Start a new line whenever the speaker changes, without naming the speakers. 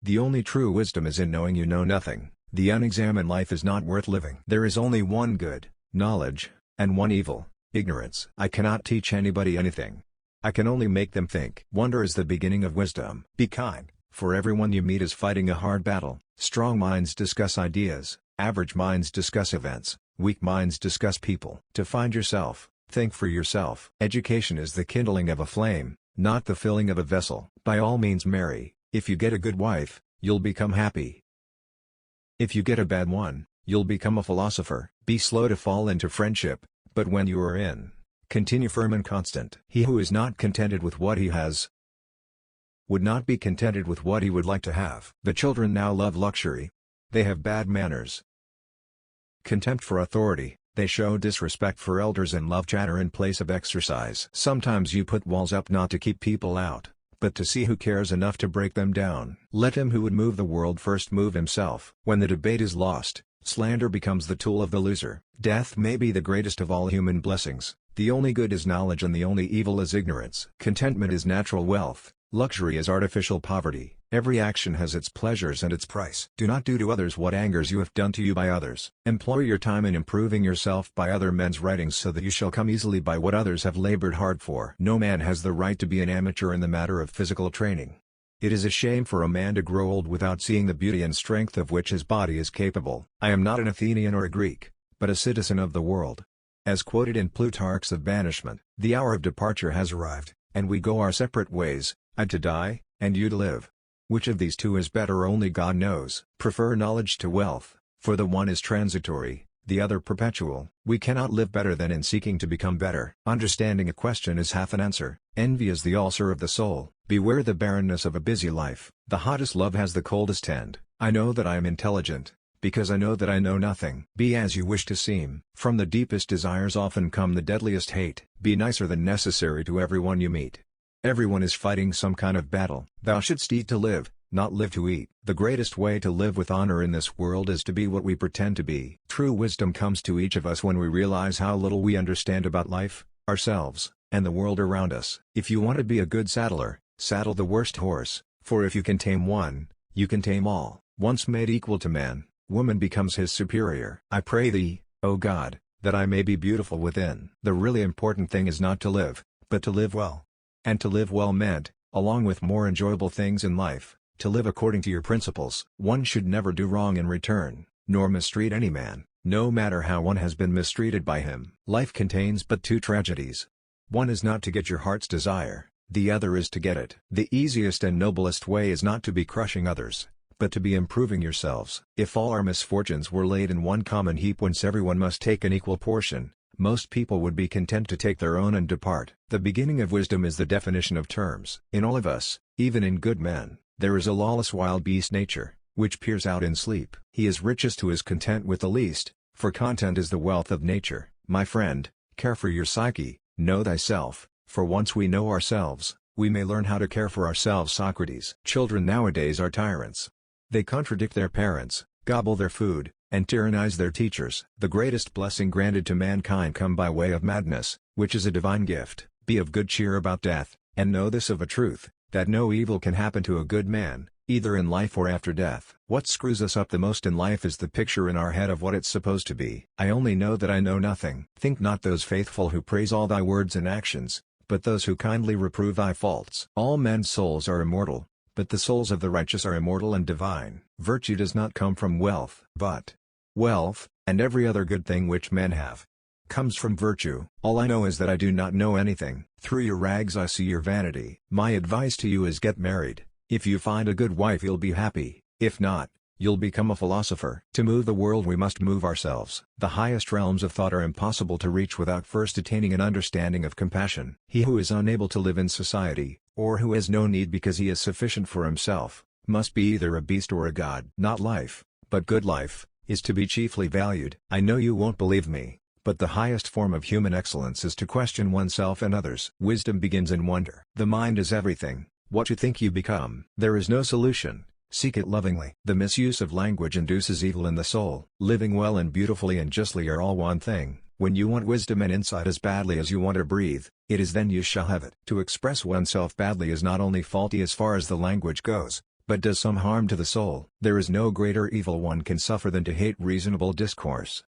The only true wisdom is in knowing you know nothing. The unexamined life is not worth living. There is only one good, knowledge, and one evil, ignorance. I cannot teach anybody anything. I can only make them think. Wonder is the beginning of wisdom. Be kind, for everyone you meet is fighting a hard battle. Strong minds discuss ideas, average minds discuss events, weak minds discuss people. To find yourself, think for yourself. Education is the kindling of a flame, not the filling of a vessel. By all means marry. If you get a good wife, you'll become happy. If you get a bad one, you'll become a philosopher. Be slow to fall into friendship, but when you are in, continue firm and constant. He who is not contented with what he has would not be contented with what he would like to have. The children now love luxury. They have bad manners, contempt for authority. They show disrespect for elders and love chatter in place of exercise. Sometimes you put walls up not to keep people out, but to see who cares enough to break them down. Let him who would move the world first move himself. When the debate is lost, slander becomes the tool of the loser. Death may be the greatest of all human blessings. The only good is knowledge and the only evil is ignorance. Contentment is natural wealth. Luxury is artificial poverty. Every action has its pleasures and its price. Do not do to others what angers you if done to you by others. Employ your time in improving yourself by other men's writings so that you shall come easily by what others have labored hard for. No man has the right to be an amateur in the matter of physical training. It is a shame for a man to grow old without seeing the beauty and strength of which his body is capable. I am not an Athenian or a Greek, but a citizen of the world. As quoted in Plutarch's Of Banishment, the hour of departure has arrived, and we go our separate ways, I to die, and you to live. Which of these two is better only God knows. Prefer knowledge to wealth, for the one is transitory, the other perpetual. We cannot live better than in seeking to become better. Understanding a question is half an answer. Envy is the ulcer of the soul. Beware the barrenness of a busy life. The hottest love has the coldest end. I know that I am intelligent, because I know that I know nothing. Be as you wish to seem. From the deepest desires often come the deadliest hate. Be nicer than necessary to everyone you meet. Everyone is fighting some kind of battle. Thou shouldst eat to live, not live to eat. The greatest way to live with honor in this world is to be what we pretend to be. True wisdom comes to each of us when we realize how little we understand about life, ourselves, and the world around us. If you want to be a good saddler, saddle the worst horse, for if you can tame one, you can tame all. Once made equal to man, woman becomes his superior. I pray thee, O God, that I may be beautiful within. The really important thing is not to live, but to live well. And to live well meant, along with more enjoyable things in life, to live according to your principles. One should never do wrong in return, nor mistreat any man, no matter how one has been mistreated by him. Life contains but two tragedies. One is not to get your heart's desire, the other is to get it. The easiest and noblest way is not to be crushing others, but to be improving yourselves. If all our misfortunes were laid in one common heap whence everyone must take an equal portion, most people would be content to take their own and depart. The beginning of wisdom is the definition of terms. In all of us, even in good men, there is a lawless wild beast nature, which peers out in sleep. He is richest who is content with the least, for content is the wealth of nature. My friend, care for your psyche, know thyself, for once we know ourselves, we may learn how to care for ourselves. Socrates. Children nowadays are tyrants. They contradict their parents, gobble their food, and tyrannize their teachers. The greatest blessing granted to mankind come by way of madness, which is a divine gift. Be of good cheer about death, and know this of a truth, that no evil can happen to a good man, either in life or after death. What screws us up the most in life is the picture in our head of what it's supposed to be. I only know that I know nothing. Think not those faithful who praise all thy words and actions, but those who kindly reprove thy faults. All men's souls are immortal, but the souls of the righteous are immortal and divine. Virtue does not come from wealth, but wealth, and every other good thing which men have, comes from virtue. All I know is that I do not know anything. Through your rags I see your vanity. My advice to you is get married. If you find a good wife you'll be happy, if not, you'll become a philosopher. To move the world we must move ourselves. The highest realms of thought are impossible to reach without first attaining an understanding of compassion. He who is unable to live in society, or who has no need because he is sufficient for himself, must be either a beast or a god. Not life, but good life, is to be chiefly valued. I know you won't believe me, but the highest form of human excellence is to question oneself and others. Wisdom begins in wonder. The mind is everything. What you think you become. There is no solution. Seek it lovingly. The misuse of language induces evil in the soul. Living well and beautifully and justly are all one thing. When you want wisdom and insight as badly as you want to breathe, it is then you shall have it. To express oneself badly is not only faulty as far as the language goes, but does some harm to the soul. There is no greater evil one can suffer than to hate reasonable discourse.